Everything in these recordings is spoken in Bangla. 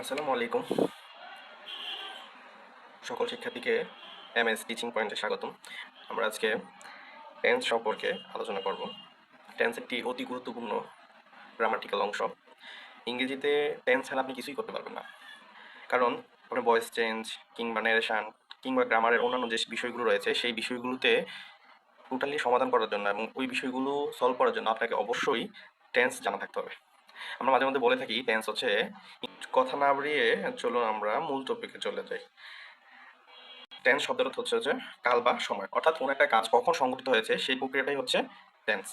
আসসালামু আলাইকুম সকল শিক্ষার্থীকে এমএস টিচিং পয়েন্টে স্বাগতম। আমরা আজকে টেন্স সম্পর্কে আলোচনা করব। টেন্স একটি অতি গুরুত্বপূর্ণ গ্রামাটিক্যাল অংশ। ইংরেজিতে টেন্স ছাড়া আপনি কিছুই করতে পারবেন না, কারণ আপনার ভয়েস চেঞ্জ কিংবা ন্যারেশন কিংবা গ্রামারের অন্যান্য যে বিষয়গুলো রয়েছে সেই বিষয়গুলোতে টোটালি সমাধান করার জন্য এবং ওই বিষয়গুলো সলভ করার জন্য আপনাকে অবশ্যই টেন্স জানা থাকতে হবে। আমরা মাঝে মধ্যে বলে থাকি টেন্স হচ্ছে, কথা না বাড়িয়ে চলুন আমরা মূল টপিকে চলে যাই। টেন্স শব্দের অর্থ হচ্ছে কাল বা সময়, অর্থাৎ কোনো একটা কাজ কখন সংঘটিত হয়েছে সেই প্রক্রিয়াটাই হচ্ছে টেন্স।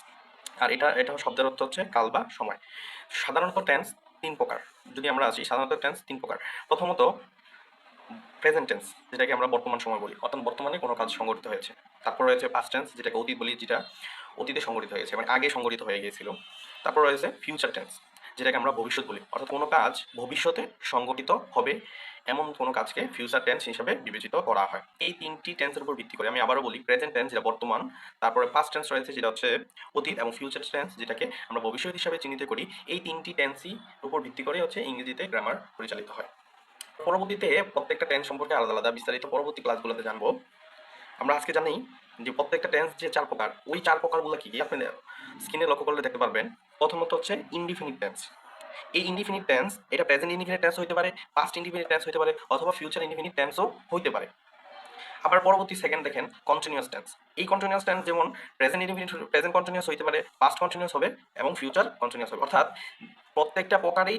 আর এটা শব্দের অর্থ হচ্ছে কাল বা সময়। সাধারণত টেন্স তিন প্রকার। যদি আমরা আসি, সাধারণত টেন্স তিন প্রকার। প্রথমত প্রেজেন্ট টেন্স, যেটাকে আমরা বর্তমান সময় বলি, অর্থাৎ বর্তমানে কোনো কাজ সংঘটিত হয়েছে। তারপর রয়েছে পাস্ট টেন্স, যেটাকে অতীত বলি, যেটা অতীতে সংঘটিত হয়েছে মানে আগে সংঘটিত হয়ে গিয়েছিল। তারপর রয়েছে ফিউচার টেন্স, যেটাকে আমরা ভবিষ্যৎ বলি, অর্থাৎ কোনো কাজ ভবিষ্যতে সংঘটিত হবে এমন কোনো কাজকে ফিউচার টেন্স হিসেবে বিবেচিত করা হয়। এই তিনটি টেন্সের উপর ভিত্তি করে আমি আবারও বলি, প্রেজেন্ট টেন্স যেটা বর্তমান, তারপরে পাস্ট টেন্স রয়েছে যেটা হচ্ছে অতীত, এবং ফিউচার টেন্স যেটাকে আমরা ভবিষ্যৎ হিসাবে চিহ্নিত করি। এই তিনটি টেন্সই উপর ভিত্তি করে হচ্ছে ইংরেজিতে গ্রামার পরিচালিত হয়। পরবর্তীতে প্রত্যেকটা টেন্স সম্পর্কে আলাদা আলাদা বিস্তারিত পরবর্তী ক্লাসগুলোতে জানবো। আমরা আজকে জানি যে প্রত্যেকটা টেন্স যে চার প্রকার, ওই চার প্রকারগুলো কি আপনি স্ক্রিনে লক্ষ্য করলে দেখতে পারবেন। প্রথমত হচ্ছে ইনডিফিনিট টেন্স। এই ইনডিফিনিট টেন্স এটা প্রেজেন্ট ইনডিফিনিট টেন্স হতে পারে, পাস্ট ইনডিফিনিট টেন্স হতে পারে, অথবা ফিউচার ইনডিফিনিট টেন্সও হতে পারে। আবার পরবর্তী সেকেন্ড দেখেন কন্টিনিউয়াস টেন্স। এই কন্টিনিউয়াস টেন্স যেমন প্রেজেন্ট ইনডিফিনিট, প্রেজেন্ট কন্টিনিউয়াস হতে পারে, পাস্ট কন্টিনিউয়াস হবে এবং ফিউচার কন্টিনিউয়াস হবে। অর্থাৎ প্রত্যেকটা প্রকারেই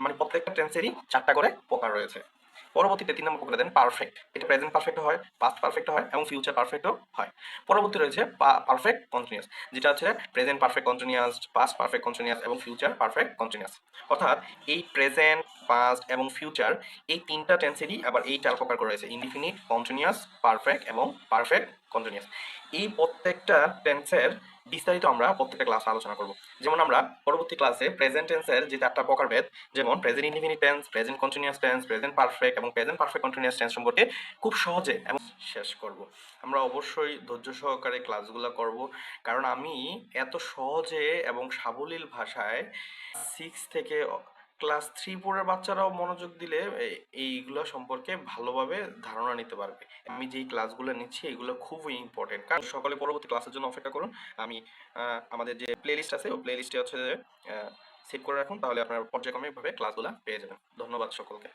মানে প্রত্যেকটা টেন্সেরই চারটা করে প্রকার রয়েছে। পরবর্তীতে তিন নম্বর প্রকার দেন পারফেক্ট। এটা প্রেজেন্ট পারফেক্ট হয়, পাস্ট পারফেক্ট হয় এবং ফিউচার পারফেক্টও হয়। পরবর্তী রয়েছে পারফেক্ট কন্টিনিউয়াস, যেটা হচ্ছে present perfect continuous, past perfect continuous এবং ফিউচার পারফেক্ট কন্টিনিউয়াস। অর্থাৎ এই প্রেজেন্ট, পাস্ট এবং ফিউচার, এই তিনটা টেন্সেরই আবার এই চার প্রকার করে রয়েছে: ইনডিফিনিট, কন্টিনিউয়াস, পারফেক্ট এবং পারফেক্ট কন্টিনিউয়াস। এই প্রত্যেকটা টেন্সের বিস্তারিত আমরা প্রত্যেকটা ক্লাসে আলোচনা করব। যেমন আমরা পরবর্তী ক্লাসে প্রেজেন্ট টেন্সের যে চারটা প্রকারভেদ, যেমন present indefinite tense, present continuous tense, present perfect এবং প্রেজেন্ট পারফেক্ট কন্টিনিউয়াস টেন্স সম্পর্কে খুব সহজে এবং শেষ করব। আমরা অবশ্যই ধৈর্য সহকারে ক্লাসগুলো করব, কারণ আমি এত সহজে এবং সাবলীল ভাষায় 6 থেকে ক্লাস 3-4 বাচ্চারাও মনোযোগ দিলে এইগুলো সম্পর্কে ভালোভাবে ধারণা নিতে পারবে। আমি যেই ক্লাসগুলো নিচ্ছি এগুলো খুবই ইম্পর্টেন্ট, কারণ সকালে পরবর্তী ক্লাসের জন্য অপেক্ষা করুন। আমি আমাদের যে প্লেলিস্ট আছে ওই প্লেলিস্টে হচ্ছে সেভ করে রাখুন, তাহলে আপনার পর্যায়ক্রমিকভাবে ক্লাসগুলো পেয়ে যাবেন। ধন্যবাদ সকলকে।